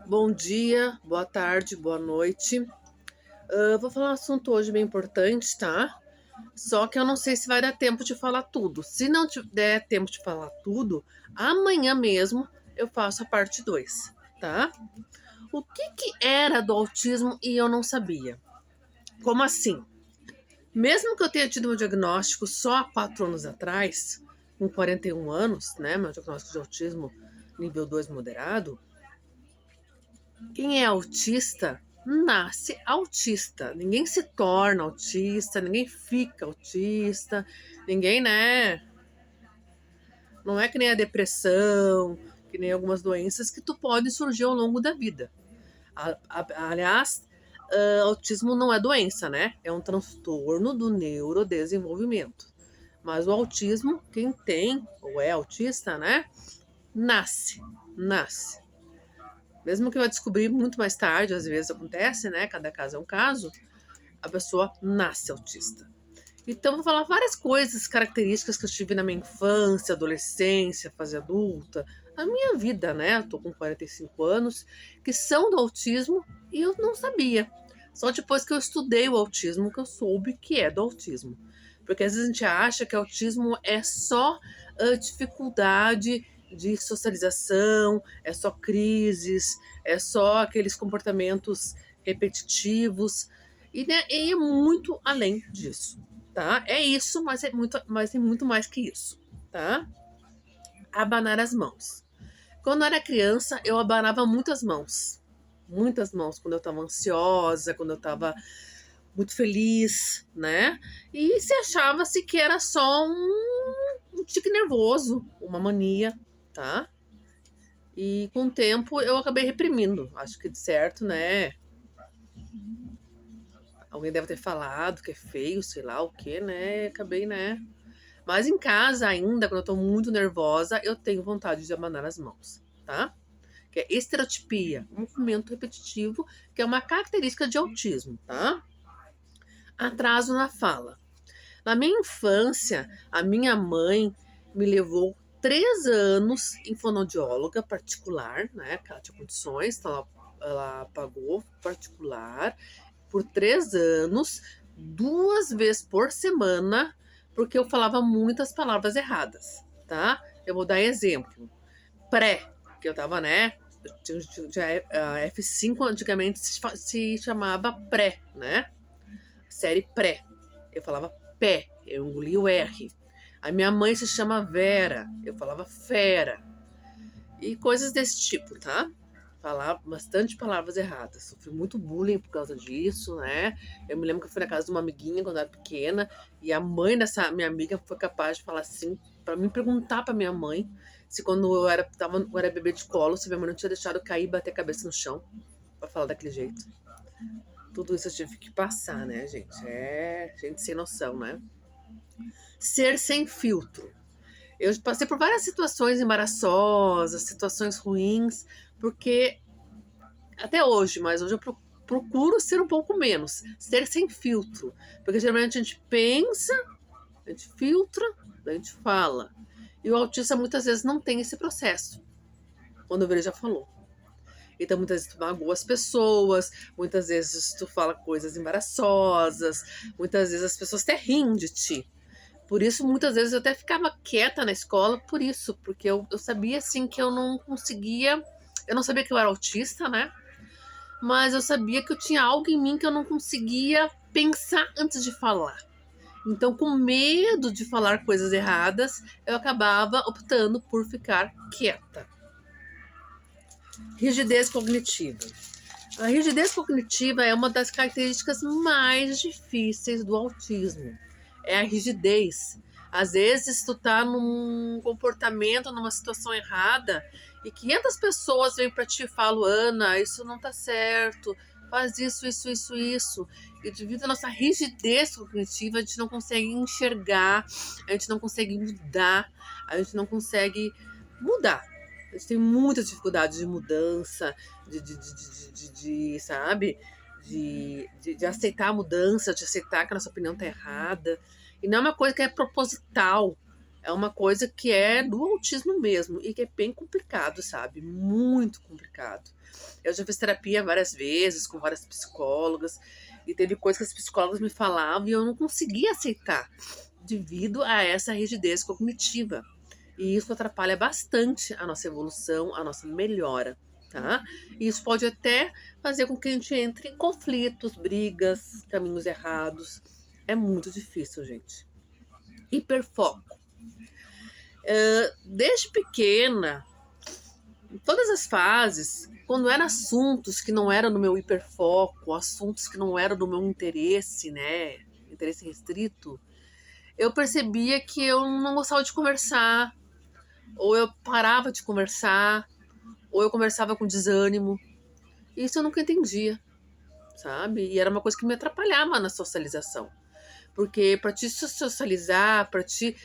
Bom dia, boa tarde, boa noite. Vou falar um assunto hoje bem importante, tá? Só que eu não sei se vai dar tempo de falar tudo. Se não der tempo de falar tudo, amanhã mesmo eu faço a parte 2, tá? O que era do autismo e eu não sabia? Como assim? Mesmo que eu tenha tido meu diagnóstico só há 4 anos atrás, com 41 anos, né? Meu diagnóstico de autismo nível 2 moderado. Quem é autista nasce autista. Ninguém se torna autista, ninguém fica autista, ninguém, né? Não é que nem a depressão, que nem algumas doenças que tu pode surgir ao longo da vida. Aliás, autismo não é doença, né? É um transtorno do neurodesenvolvimento. Mas o autismo, quem tem ou é autista, né? Nasce, nasce. Mesmo que vai descobrir muito mais tarde, às vezes acontece, né? Cada caso é um caso, a pessoa nasce autista. Então, vou falar várias coisas, características que eu tive na minha infância, adolescência, fase adulta, na minha vida, né? Eu tô com 45 anos, que são do autismo e eu não sabia. Só depois que eu estudei o autismo que eu soube que é do autismo. Porque às vezes a gente acha que autismo é só dificuldade de socialização, é só crises, é só aqueles comportamentos repetitivos, e, né, e é muito além disso, tá? É isso, mas é muito mais que isso, tá? Abanar as mãos. Quando eu era criança, eu abanava muitas mãos. Muitas mãos, quando eu tava ansiosa, quando eu tava muito feliz, né? E se achava-se que era só um tique nervoso, uma mania, tá? E com o tempo eu acabei reprimindo. Acho que de certo, né? Alguém deve ter falado que é feio, sei lá o que, né? Acabei, né? Mas em casa ainda, quando eu tô muito nervosa, eu tenho vontade de abanar as mãos, tá? Que é estereotipia, um movimento repetitivo, que é uma característica de autismo, tá? Atraso na fala. Na minha infância, a minha mãe me levou 3 anos em fonoaudióloga particular, né? Porque ela tinha condições, então ela pagou particular por 3 anos, 2 vezes por semana, porque eu falava muitas palavras erradas, tá? Eu vou dar exemplo. Pré, que eu tava, né? A F5 antigamente se chamava pré, né? Série pré. Eu falava pé, eu engoli o R. A minha mãe se chama Vera, eu falava fera. E coisas desse tipo, tá? Falar bastante palavras erradas. Sofri muito bullying por causa disso, né? Eu me lembro que eu fui na casa de uma amiguinha quando eu era pequena e a mãe dessa minha amiga foi capaz de falar assim, para me perguntar para minha mãe se quando eu era bebê de colo, se minha mãe não tinha deixado cair e bater a cabeça no chão para falar daquele jeito. Tudo isso eu tive que passar, né, gente? É gente sem noção, né? Ser sem filtro. Eu passei por várias situações embaraçosas, situações ruins, porque até hoje, mas hoje eu procuro ser um pouco menos, ser sem filtro. Porque geralmente a gente pensa, a gente filtra, a gente fala. E o autista muitas vezes não tem esse processo, quando ele já falou. Então muitas vezes tu magoa as pessoas, muitas vezes tu fala coisas embaraçosas, muitas vezes as pessoas até riem de ti. Por isso, muitas vezes eu até ficava quieta na escola, por isso, porque eu sabia assim que eu não conseguia. Eu não sabia que eu era autista, né? Mas eu sabia que eu tinha algo em mim que eu não conseguia pensar antes de falar. Então, com medo de falar coisas erradas, eu acabava optando por ficar quieta. Rigidez cognitiva. A rigidez cognitiva é uma das características mais difíceis do autismo. É a rigidez. Às vezes tu tá num comportamento, numa situação errada e 500 pessoas vêm para ti e falam: Ana, isso não tá certo, faz isso, isso, isso, isso. E devido à nossa rigidez cognitiva, a gente não consegue enxergar, a gente não consegue mudar, a gente não consegue mudar. A gente tem muitas dificuldades de mudança, sabe? De aceitar a mudança, de aceitar que a nossa opinião tá errada. E não é uma coisa que é proposital. É uma coisa que é do autismo mesmo e que é bem complicado, sabe? Muito complicado. Eu já fiz terapia várias vezes com várias psicólogas e teve coisas que as psicólogas me falavam e eu não conseguia aceitar devido a essa rigidez cognitiva. E isso atrapalha bastante a nossa evolução, a nossa melhora, tá? E isso pode até fazer com que a gente entre em conflitos, brigas, caminhos errados. É muito difícil, gente. Hiperfoco. Desde pequena, em todas as fases, quando eram assuntos que não eram do meu hiperfoco, assuntos que não eram do meu interesse, né? Interesse restrito, eu percebia que eu não gostava de conversar, ou eu parava de conversar, ou eu conversava com desânimo. Isso eu nunca entendia, sabe? E era uma coisa que me atrapalhava na socialização. Porque para te socializar, para te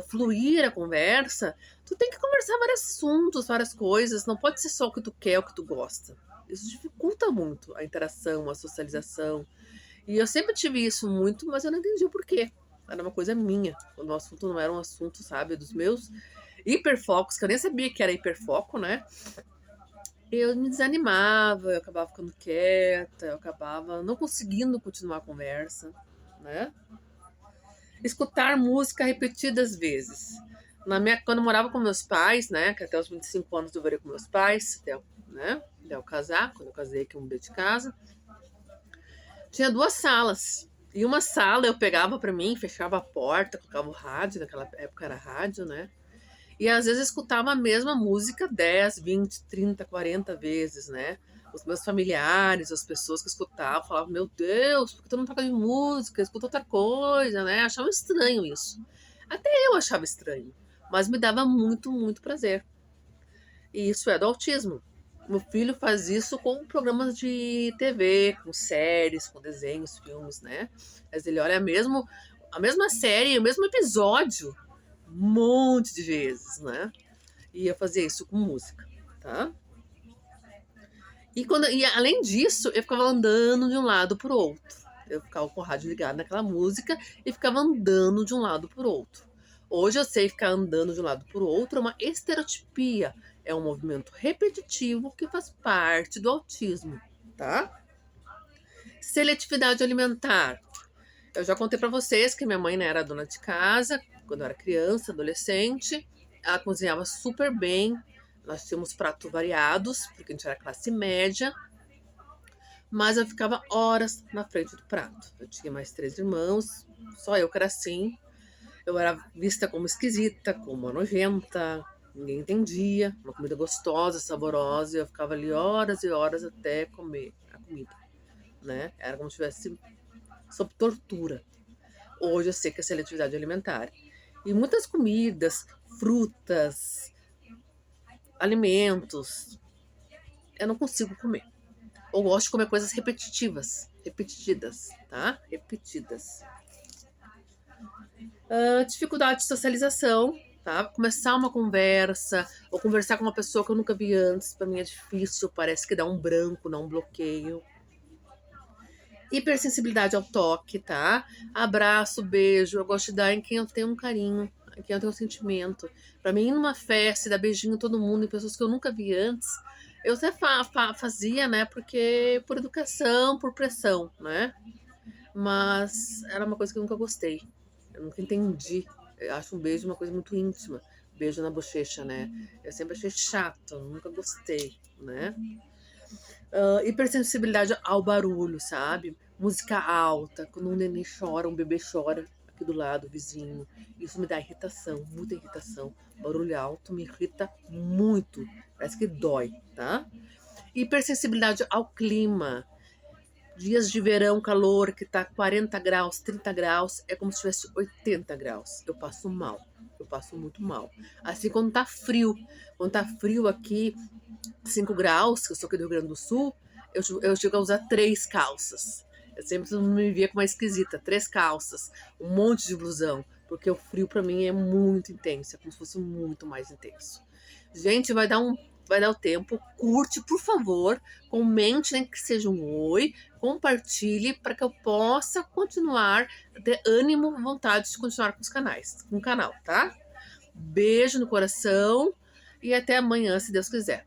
fluir a conversa, tu tem que conversar vários assuntos, várias coisas. Não pode ser só o que tu quer, o que tu gosta. Isso dificulta muito a interação, a socialização. E eu sempre tive isso muito, mas eu não entendi o porquê. Era uma coisa minha. O nosso assunto não era um assunto, sabe, dos meus hiperfocos, que eu nem sabia que era hiperfoco, né? Eu me desanimava, eu acabava ficando quieta, eu acabava não conseguindo continuar a conversa, né? Escutar música repetidas vezes. Quando eu morava com meus pais, né? Que até os 25 anos eu morei com meus pais, até eu casar, quando eu casei, que eu mudei de casa. Tinha 2 salas. E uma sala eu pegava pra mim, fechava a porta, colocava o rádio, naquela época era rádio, né? E às vezes eu escutava a mesma música 10, 20, 30, 40 vezes, né? Os meus familiares, as pessoas que escutavam, falavam, meu Deus, por que tu não toca de música? Escuta outra coisa, né? Achavam estranho isso. Até eu achava estranho, mas me dava muito, muito prazer. E isso é do autismo. Meu filho faz isso com programas de TV, com séries, com desenhos, filmes, né? Mas ele olha a mesma série, o mesmo episódio, um monte de vezes, né? E eu fazia isso com música, tá? E além disso, eu ficava andando de um lado pro outro. Eu ficava com o rádio ligado naquela música e ficava andando de um lado pro outro. Hoje eu sei ficar andando de um lado pro outro, é uma estereotipia. É um movimento repetitivo que faz parte do autismo, tá? Seletividade alimentar. Eu já contei pra vocês que minha mãe, né, era dona de casa, quando eu era criança, adolescente. Ela cozinhava super bem. Nós tínhamos pratos variados, porque a gente era classe média. Mas eu ficava horas na frente do prato. Eu tinha mais 3 irmãos, só eu que era assim. Eu era vista como esquisita, como uma nojenta. Ninguém entendia. Uma comida gostosa, saborosa. E eu ficava ali horas e horas até comer a comida, né? Era como se estivesse sob tortura. Hoje eu sei que é seletividade alimentar. E muitas comidas, frutas, alimentos, eu não consigo comer. Ou gosto de comer coisas repetidas, tá? Repetidas. Dificuldade de socialização, tá? Começar uma conversa, ou conversar com uma pessoa que eu nunca vi antes, pra mim é difícil, parece que dá um branco, dá um bloqueio. Hipersensibilidade ao toque, tá? Abraço, beijo, eu gosto de dar em quem eu tenho um carinho, em quem eu tenho um sentimento. Pra mim, ir numa festa, dar beijinho em todo mundo, em pessoas que eu nunca vi antes, eu até fazia, né? Porque por educação, por pressão, né? Mas era uma coisa que eu nunca gostei. Eu nunca entendi. Eu acho um beijo uma coisa muito íntima. Beijo na bochecha, né? Eu sempre achei chato, nunca gostei, né? Hipersensibilidade ao barulho, sabe? Música alta, quando um neném chora, um bebê chora aqui do lado, vizinho. Isso me dá irritação, muita irritação. Barulho alto me irrita muito. Parece que dói, tá? Hipersensibilidade ao clima. Dias de verão, calor, que tá 40 graus, 30 graus, é como se tivesse 80 graus. Eu passo mal, eu passo muito mal. Assim, quando tá frio aqui, 5 graus, que eu sou aqui do Rio Grande do Sul, eu chego a usar 3 calças. Eu sempre me via como uma esquisita, 3 calças, um monte de blusão, porque o frio pra mim é muito intenso, é como se fosse muito mais intenso. Gente, vai dar o tempo, curte, por favor, comente, nem que seja um oi, compartilhe para que eu possa continuar, ter ânimo, vontade de continuar com o canal, tá? Beijo no coração e até amanhã, se Deus quiser.